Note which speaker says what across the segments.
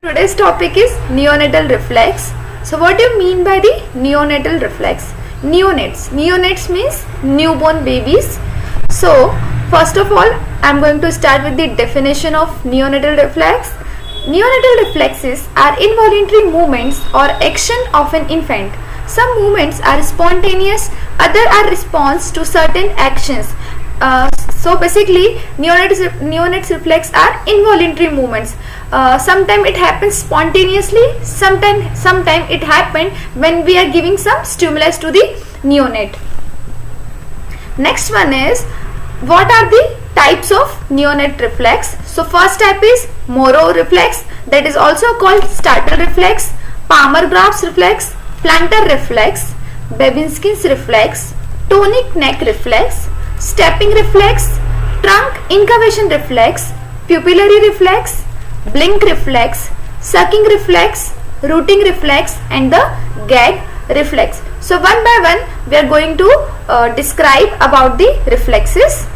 Speaker 1: Today's topic is neonatal reflex. So what do you mean by the neonatal reflex? Neonates means newborn babies. So first of all, I am going to start with the definition of neonatal reflex. Neonatal reflexes are involuntary movements or action of an infant. Some movements are spontaneous, other are response to certain actions. So basically neonates reflex are involuntary movements. Sometimes it happens spontaneously, sometime it happens when we are giving some stimulus to the neonate. Next one is, what are the types of neonate reflex? So first type is Moro reflex, that is also called startle reflex, Palmer-Graf's reflex, plantar reflex, Babinski's reflex, tonic neck reflex, stepping reflex, trunk incavation reflex, pupillary reflex, blink reflex, sucking reflex, rooting reflex, and the gag reflex. So one by one we are going to describe about the reflexes.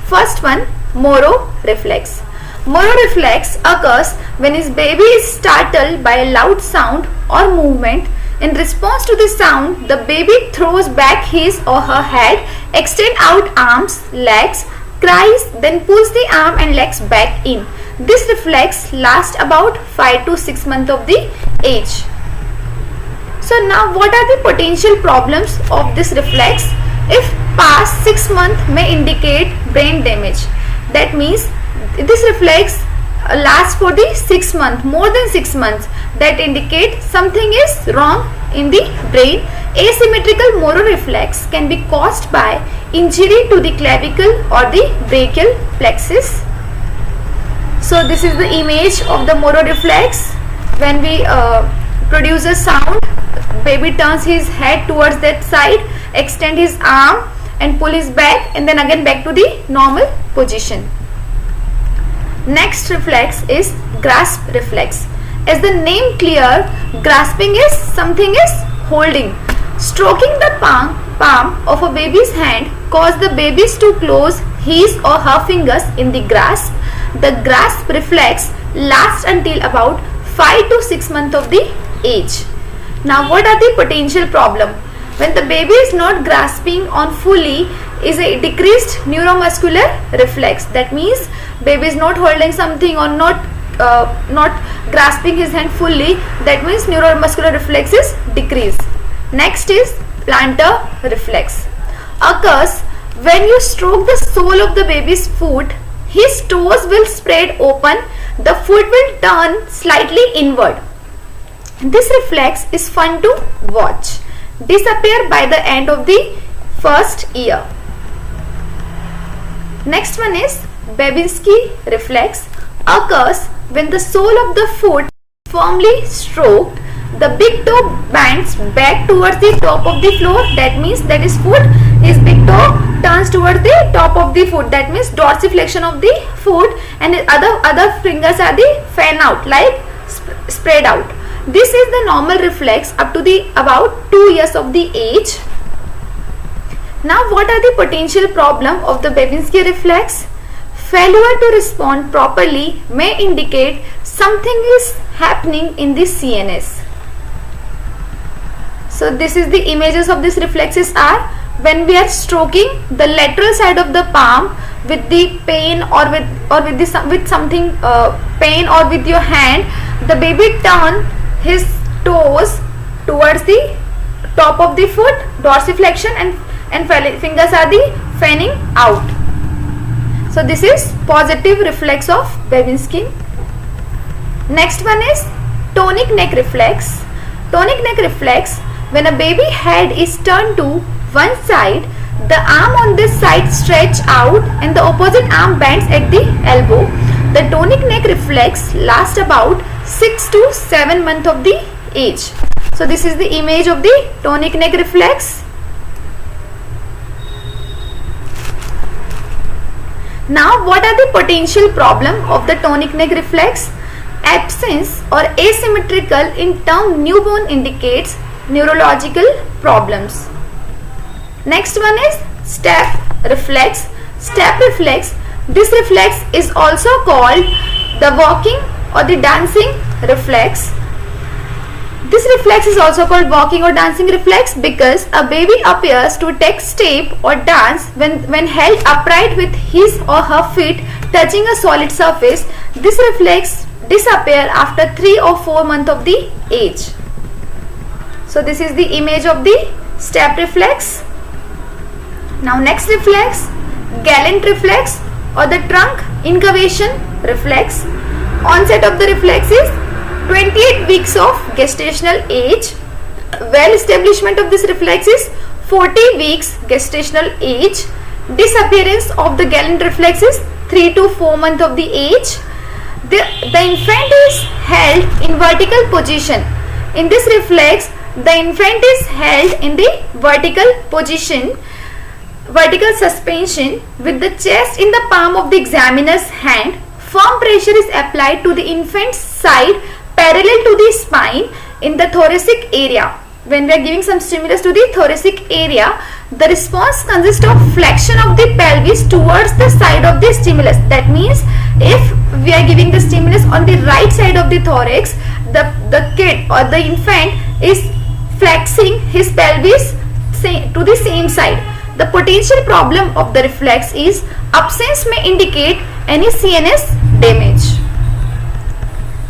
Speaker 1: First one, Moro reflex. Moro reflex occurs when his baby is startled by a loud sound or movement. In response to the sound, the baby throws back his or her head, extend out arms, legs, cries, then pulls the arm and legs back in. This reflex lasts about 5 to 6 months of the age. So now what are the potential problems of this reflex? If past 6 months may indicate brain damage. That means this reflex lasts for the 6 months, more than 6 months. That indicate something is wrong in the brain. Asymmetrical Moro reflex can be caused by injury to the clavicle or the brachial plexus. So this is the image of the Moro reflex. When we produce a sound, baby turns his head towards that side, extend his arm and pull his back, and then again back to the normal position. Next reflex is grasp reflex. As the name clear, grasping is something is holding. Stroking the palm of a baby's hand cause the babies to close his or her fingers in the grasp. The grasp reflex lasts until about 5 to 6 months of the age. Now what are the potential problem? When the baby is not grasping on fully, is a decreased neuromuscular reflex. That means baby is not holding something or not grasping his hand fully. That means neuromuscular reflex is decreased. Next is plantar reflex. Occurs when you stroke the sole of the baby's foot. His toes will spread open. The foot will turn slightly inward. This reflex is fun to watch. Disappear by the end of the first year. Next one is Babinski reflex. Occurs when the sole of the foot firmly stroked. The big toe bends back towards the top of the floor. That means that his big toe turns towards the top of the foot. That means dorsiflexion of the foot, and his other fingers are the fan out, like spread out. This is the normal reflex up to the about 2 years of the age. Now what are the potential problem of the Babinski reflex? Failure to respond properly may indicate something is happening in the CNS. So this is the images of these reflexes are when we are stroking the lateral side of the palm with the pain or with something pain or with your hand, the baby turn his toes towards the top of the foot, dorsiflexion, and fingers are the fanning out. So this is positive reflex of Babinski. Next one is tonic neck reflex. Tonic neck reflex, when a baby head is turned to one side, the arm on this side stretch out and the opposite arm bends at the elbow. The tonic neck reflex lasts about 6 to 7 months of the age. So this is the image of the tonic neck reflex. Now what are the potential problem of the tonic neck reflex? Absence or asymmetrical in term newborn indicates neurological problems. Next one is step reflex. Step reflex, this reflex is also called the walking or the dancing reflex. This reflex is also called walking or dancing reflex because a baby appears to take step or dance when held upright with his or her feet touching a solid surface. This reflex disappears after 3 or 4 months of the age. So this is the image of the step reflex. Now next reflex, gallant reflex or the trunk incubation reflex. Onset of the reflex is 28 weeks of gestational age. Well establishment of this reflex is 40 weeks gestational age. Disappearance of the gallant reflex is 3 to 4 months of the age. The infant is held in vertical position. In this reflex, the infant is held in the vertical position, vertical suspension with the chest in the palm of the examiner's hand. Firm pressure is applied to the infant's side parallel to the spine in the thoracic area. When we are giving some stimulus to the thoracic area, the response consists of flexion of the pelvis towards the side of the stimulus. That means if we are giving the stimulus on the right side of the thorax, the kid or the infant is flexing his pelvis to the same side. The potential problem of the reflex is absence may indicate any CNS damage.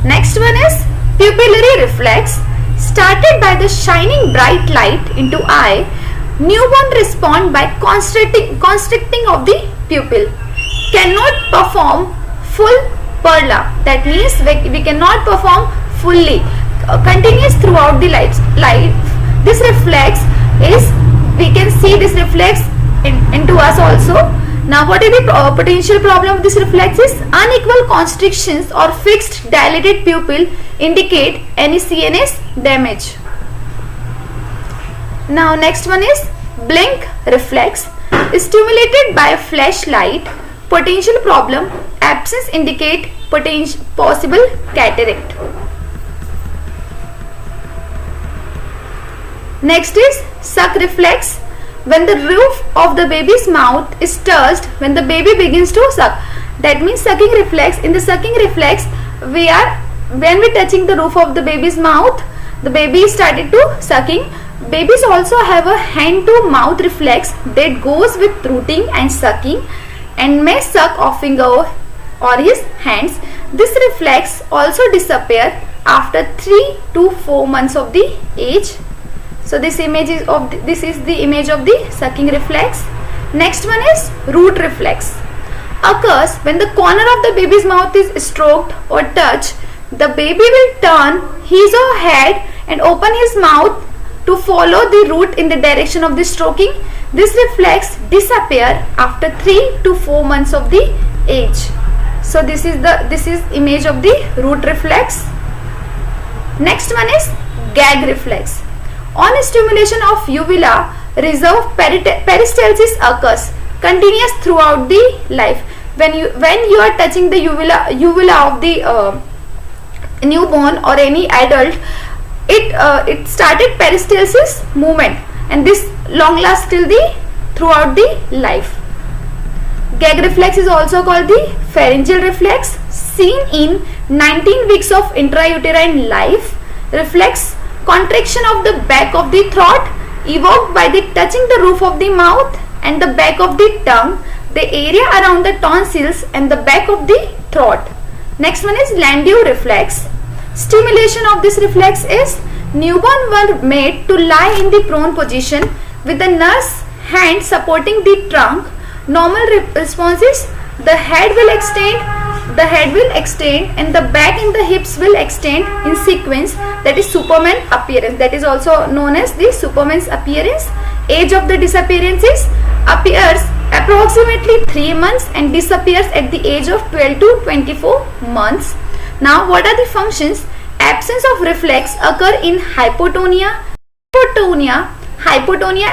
Speaker 1: Next one is pupillary reflex. Started by the shining bright light into eye, newborn respond by constricting of the pupil. Cannot perform full perla. That means we cannot perform fully. Continuous throughout the life. This reflex is, we can see this reflex into us also. Now what is the potential problem of this reflex is unequal constrictions or fixed dilated pupil indicate any CNS damage. Now next one is blink reflex. Stimulated by a flashlight. Potential problem, absence indicate possible cataract. Next is suck reflex. When the roof of the baby's mouth is touched when the baby begins to suck. That means sucking reflex. In the sucking reflex, when we touching the roof of the baby's mouth, the baby started to sucking. Babies also have a hand to mouth reflex that goes with rooting and sucking and may suck off finger or his hands. This reflex also disappear after 3 to 4 months of the age. So this is the image of the sucking reflex. Next one is root reflex. Occurs when the corner of the baby's mouth is stroked or touched. The baby will turn his or her head and open his mouth to follow the root in the direction of the stroking. This reflex disappear after 3 to 4 months of the age. So this is image of the root reflex. Next one is gag reflex. On stimulation of uvula, reserve peristalsis occurs continuous throughout the life. When you are touching the uvula of the newborn or any adult, it started peristalsis movement, and this long lasts throughout the life. Gag reflex is also called the pharyngeal reflex, seen in 19 weeks of intrauterine life. Reflex contraction of the back of the throat evoked by the touching the roof of the mouth and the back of the tongue, the area around the tonsils and the back of the throat. Next one is Landau reflex. Stimulation of this reflex is newborn were made to lie in the prone position with the nurse hand supporting the trunk. Normal response is the head will extend and the back and the hips will extend in sequence, that is Superman appearance, that is also known as the Superman's appearance. Age of the disappearance is appears approximately 3 months and disappears at the age of 12 to 24 months. Now what are the functions? Absence of reflex occur in hypotonia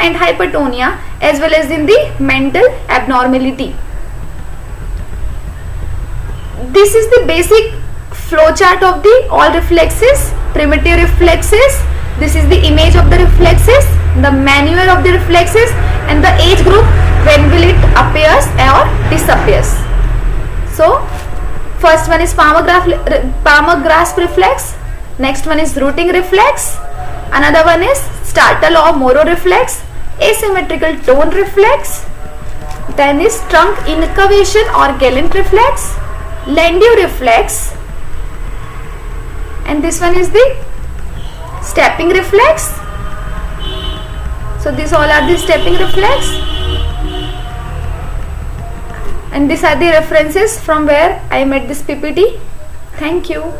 Speaker 1: and hypertonia as well as in the mental abnormality. This is the basic flow chart of the all reflexes, primitive reflexes. This is the image of the reflexes, the manual of the reflexes, and the age group when will it appears or disappears. So First one is palmar grasp reflex. Next one is rooting reflex. Another one is startle or Moro reflex, asymmetrical tone reflex. Then is trunk incurvation or Gallant reflex, Landau reflex, and this one is the stepping reflex. So these all are the stepping reflex, and these are the references from where I made this PPT. Thank you.